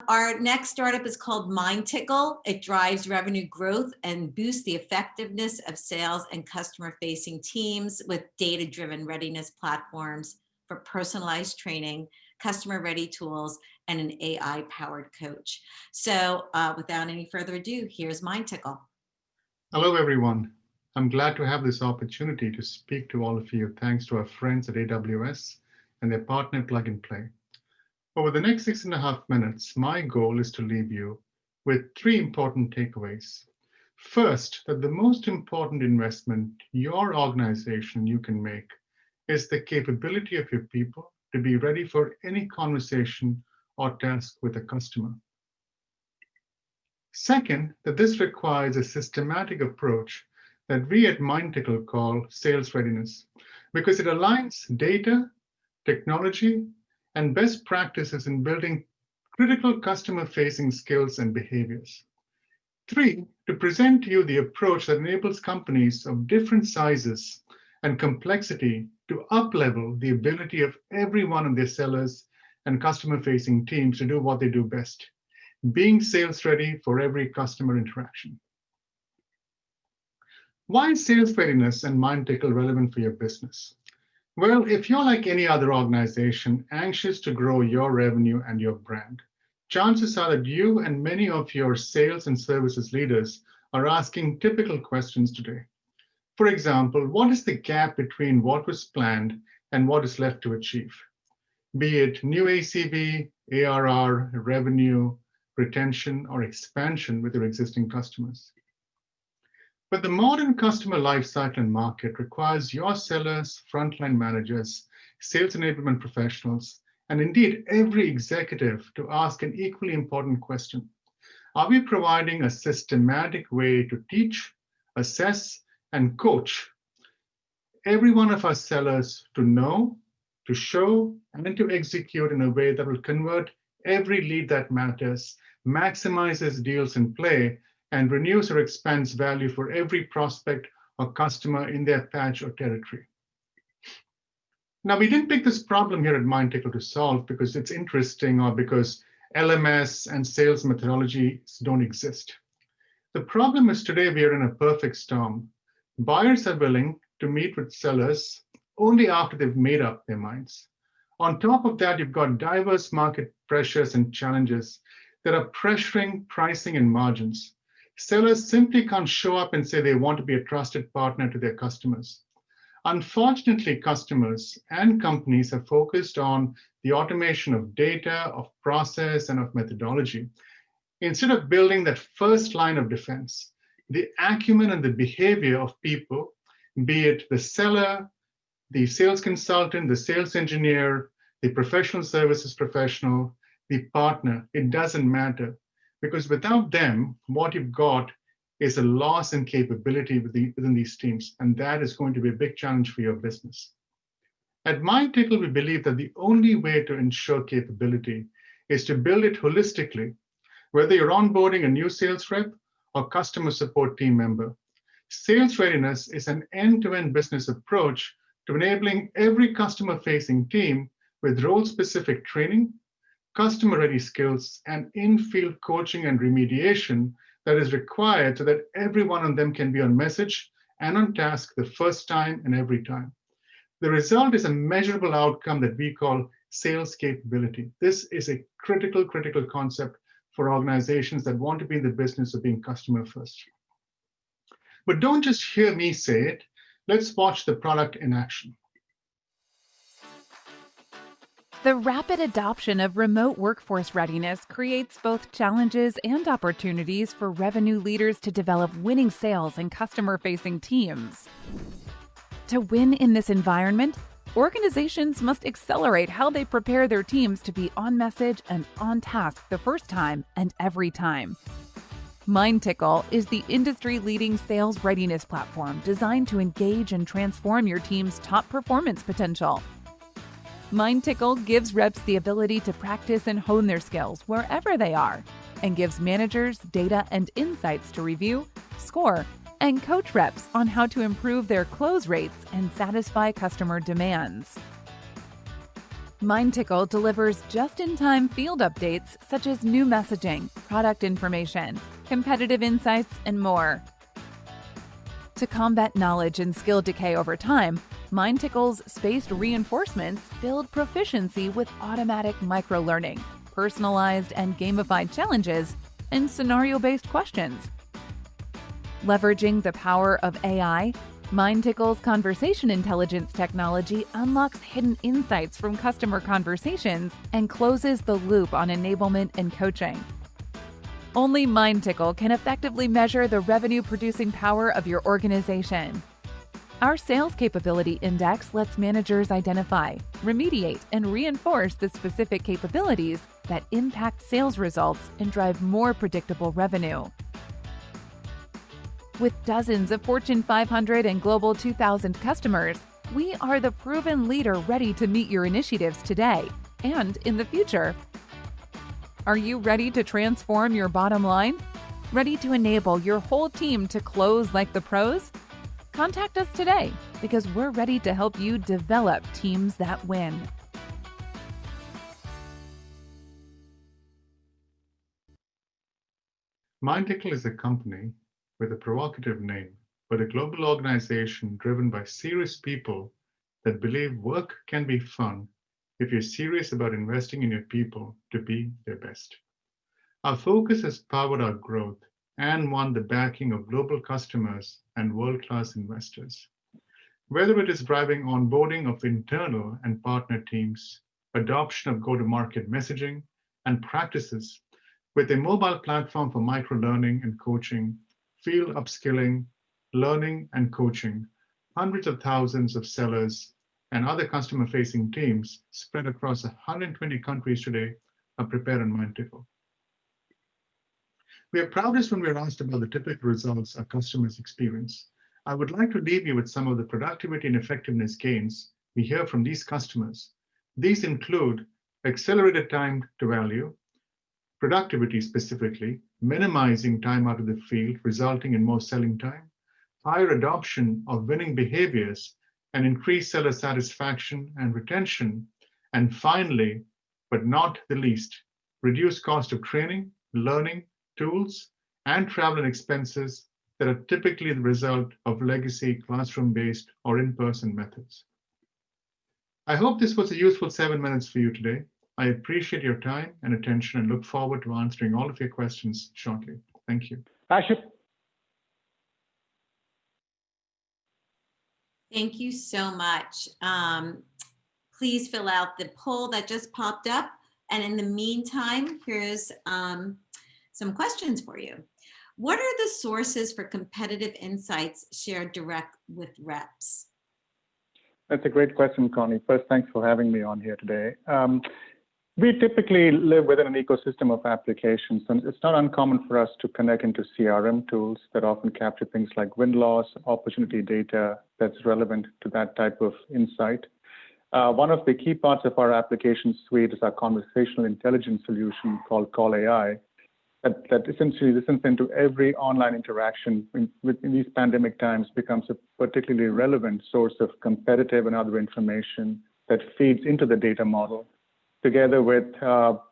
Our next startup is called MindTickle. It drives revenue growth and boosts the effectiveness of sales and customer-facing teams with data-driven readiness platforms for personalized training, customer-ready tools, and an AI-powered coach. So without any further ado, here's MindTickle. Hello, everyone. I'm glad to have this opportunity to speak to all of you thanks to our friends at AWS and their partner Plug and Play. Over the next 6.5 minutes, my goal is to leave you with 3 important takeaways. First, that the most important investment your organization you can make is the capability of your people to be ready for any conversation or task with a customer. Second, that this requires a systematic approach that we at MindTickle call sales readiness, because it aligns data, technology, and best practices in building critical customer-facing skills and behaviors. 3, to present to you the approach that enables companies of different sizes and complexity to up-level the ability of every one of their sellers and customer-facing teams to do what they do best, being sales ready for every customer interaction. Why is sales readiness and MindTickle relevant for your business? Well, if you're like any other organization anxious to grow your revenue and your brand, chances are that you and many of your sales and services leaders are asking typical questions today. For example, what is the gap between what was planned and what is left to achieve? Be it new ACV, ARR, revenue, retention, or expansion with your existing customers. But the modern customer lifecycle and market requires your sellers, frontline managers, sales enablement professionals, and indeed every executive to ask an equally important question. Are we providing a systematic way to teach, assess, and coach every one of our sellers to know, to show, and to execute in a way that will convert every lead that matters, maximizes deals in play, and renews or expands value for every prospect or customer in their patch or territory? Now, we didn't pick this problem here at MindTickle to solve because it's interesting or because LMS and sales methodologies don't exist. The problem is today we are in a perfect storm. Buyers are willing to meet with sellers only after they've made up their minds. On top of that, you've got diverse market pressures and challenges that are pressuring pricing and margins. Sellers simply can't show up and say they want to be a trusted partner to their customers. Unfortunately, customers and companies are focused on the automation of data, of process, and of methodology. Instead of building that first line of defense, the acumen and the behavior of people, be it the seller, the sales consultant, the sales engineer, the professional services professional, the partner, it doesn't matter. Because without them, what you've got is a loss in capability within these teams, and that is going to be a big challenge for your business. At MindTickle, we believe that the only way to ensure capability is to build it holistically, whether you're onboarding a new sales rep or customer support team member. Sales readiness is an end-to-end business approach to enabling every customer-facing team with role-specific training, customer-ready skills, and in-field coaching and remediation that is required so that every one of them can be on message and on task the first time and every time. The result is a measurable outcome that we call sales capability. This is a critical concept for organizations that want to be in the business of being customer first. But don't just hear me say it. Let's watch the product in action. The rapid adoption of remote workforce readiness creates both challenges and opportunities for revenue leaders to develop winning sales and customer-facing teams. To win in this environment, organizations must accelerate how they prepare their teams to be on message and on task the first time and every time. MindTickle is the industry-leading sales readiness platform designed to engage and transform your team's top performance potential. MindTickle gives reps the ability to practice and hone their skills wherever they are, and gives managers data and insights to review, score, and coach reps on how to improve their close rates and satisfy customer demands. MindTickle delivers just-in-time field updates such as new messaging, product information, competitive insights, and more. To combat knowledge and skill decay over time, MindTickle's spaced reinforcements build proficiency with automatic micro-learning, personalized and gamified challenges, and scenario-based questions. Leveraging the power of AI, MindTickle's conversation intelligence technology unlocks hidden insights from customer conversations and closes the loop on enablement and coaching. Only MindTickle can effectively measure the revenue-producing power of your organization. Our Sales Capability Index lets managers identify, remediate, and reinforce the specific capabilities that impact sales results and drive more predictable revenue. With dozens of Fortune 500 and Global 2000 customers, we are the proven leader ready to meet your initiatives today and in the future. Are you ready to transform your bottom line? Ready to enable your whole team to close like the pros? Contact us today because we're ready to help you develop teams that win. MindTickle is a company with a provocative name, but a global organization driven by serious people that believe work can be fun if you're serious about investing in your people to be their best. Our focus has powered our growth and won the backing of global customers and world-class investors. Whether it is driving onboarding of internal and partner teams, adoption of go-to-market messaging and practices with a mobile platform for micro-learning and coaching, field upskilling, learning and coaching, hundreds of thousands of sellers and other customer-facing teams spread across 120 countries today are prepared on MindTickle. We are proudest when we are asked about the typical results our customers experience. I would like to leave you with some of the productivity and effectiveness gains we hear from these customers. These include accelerated time to value, productivity specifically, minimizing time out of the field, resulting in more selling time, higher adoption of winning behaviors, and increased seller satisfaction and retention, and finally, but not the least, reduced cost of training, learning, tools, and travel and expenses that are typically the result of legacy classroom-based or in-person methods. I hope this was a useful 7 minutes for you today. I appreciate your time and attention and look forward to answering all of your questions shortly. Thank you. Aship. Thank you so much. Please fill out the poll that just popped up. And in the meantime, here's some questions for you. What are the sources for competitive insights shared direct with reps? That's a great question, Connie. First, thanks for having me on here today. We typically live within an ecosystem of applications, and it's not uncommon for us to connect into CRM tools that often capture things like win-loss, opportunity data that's relevant to that type of insight. One of the key parts of our application suite is our conversational intelligence solution called Call AI that essentially listens into every online interaction in these pandemic times, becomes a particularly relevant source of competitive and other information that feeds into the data model, together with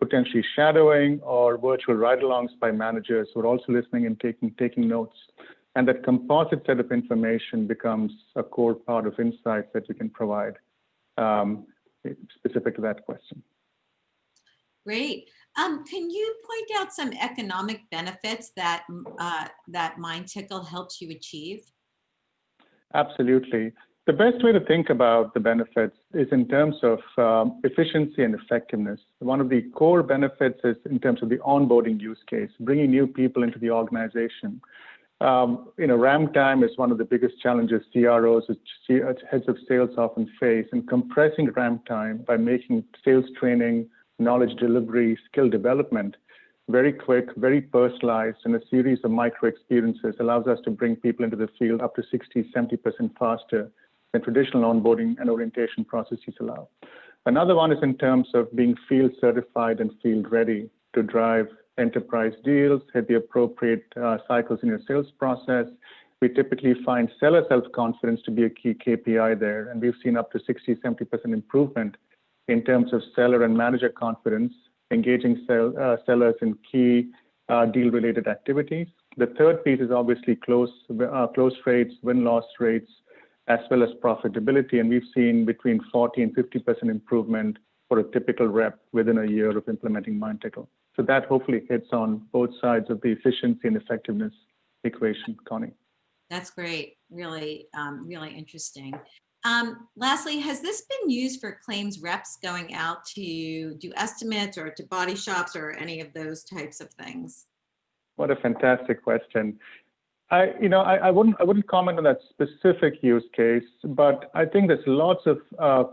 potentially shadowing or virtual ride-alongs by managers who are also listening and taking notes. And that composite set of information becomes a core part of insights that we can provide specific to that question. Great. Can you point out some economic benefits that that MindTickle helps you achieve? Absolutely. The best way to think about the benefits is in terms of efficiency and effectiveness. One of the core benefits is in terms of the onboarding use case, bringing new people into the organization. RAM time is one of the biggest challenges CROs, heads of sales often face, and compressing RAM time by making sales training, knowledge delivery, skill development very quick, very personalized, and a series of micro experiences allows us to bring people into the field up to 60, 70% faster than traditional onboarding and orientation processes allow. Another one is in terms of being field certified and field ready to drive enterprise deals, hit the appropriate cycles in your sales process. We typically find seller self-confidence to be a key KPI there, and we've seen up to 60, 70% improvement in terms of seller and manager confidence, engaging sellers in key deal-related activities. The third piece is obviously close rates, win-loss rates, as well as profitability. And we've seen between 40 and 50% improvement for a typical rep within a year of implementing MindTickle. So that hopefully hits on both sides of the efficiency and effectiveness equation, Connie. That's great. Really, really interesting. Lastly, has this been used for claims reps going out to do estimates or to body shops or any of those types of things? What a fantastic question. I wouldn't comment on that specific use case, but I think there's lots of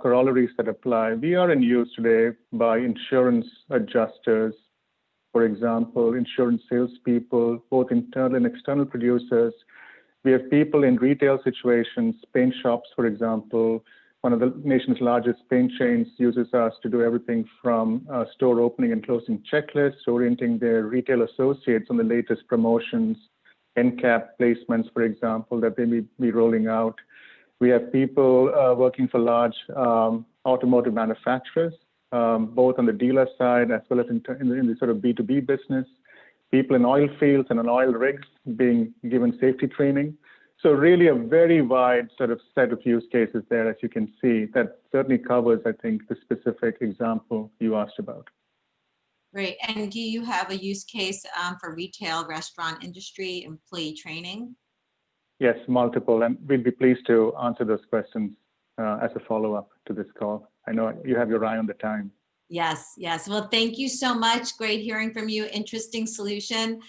corollaries that apply. We are in use today by insurance adjusters, for example, insurance salespeople, both internal and external producers. We have people in retail situations, paint shops, for example. One of the nation's largest paint chains uses us to do everything from store opening and closing checklists, orienting their retail associates on the latest promotions, end cap placements, for example, that they may be rolling out. We have people working for large automotive manufacturers, both on the dealer side as well as in the sort of B2B business. People in oil fields and on oil rigs being given safety training. So really a very wide sort of set of use cases there, as you can see, that certainly covers, I think, the specific example you asked about. Great. And do you have a use case for retail, restaurant industry, employee training? Yes, multiple. And we'd be pleased to answer those questions as a follow-up to this call. I know you have your eye on the time. Yes, yes. Well, thank you so much. Great hearing from you. Interesting solution.